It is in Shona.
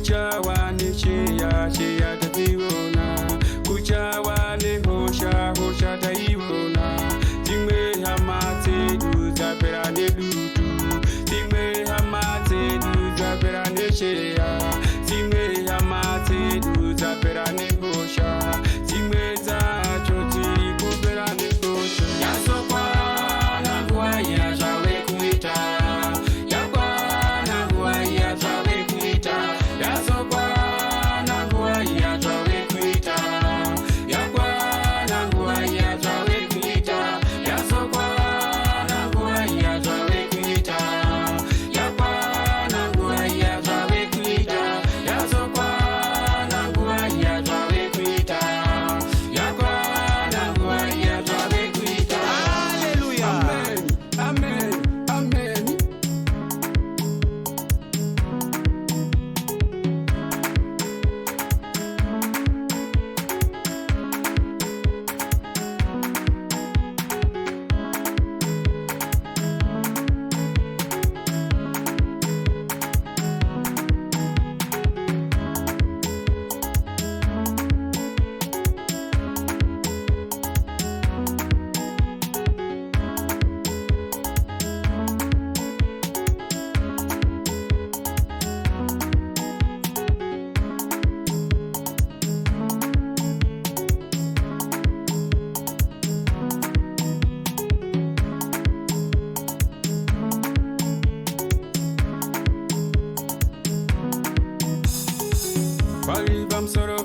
kuchawa ni shea shea tatiwona kuchawa ni hosha hosha taiwona tingwe hamate duza perane dudu tingwe hamate duza perane shea tingwe hamate duza perane hosha tingwe za choti kuperane hosha yasokwa na guaya jawe kuita yakwa na guaya jawe kuita yasokwa na guaya jawe kuita yakwa na guaya jawe kuita yasokwa na guaya jawe kuita yakwa na guaya jawe kuita yasokwa na guaya jawe kuita yakwa na guaya jawe kuita. Hallelujah. Amen, amen, amen. Bali bam soro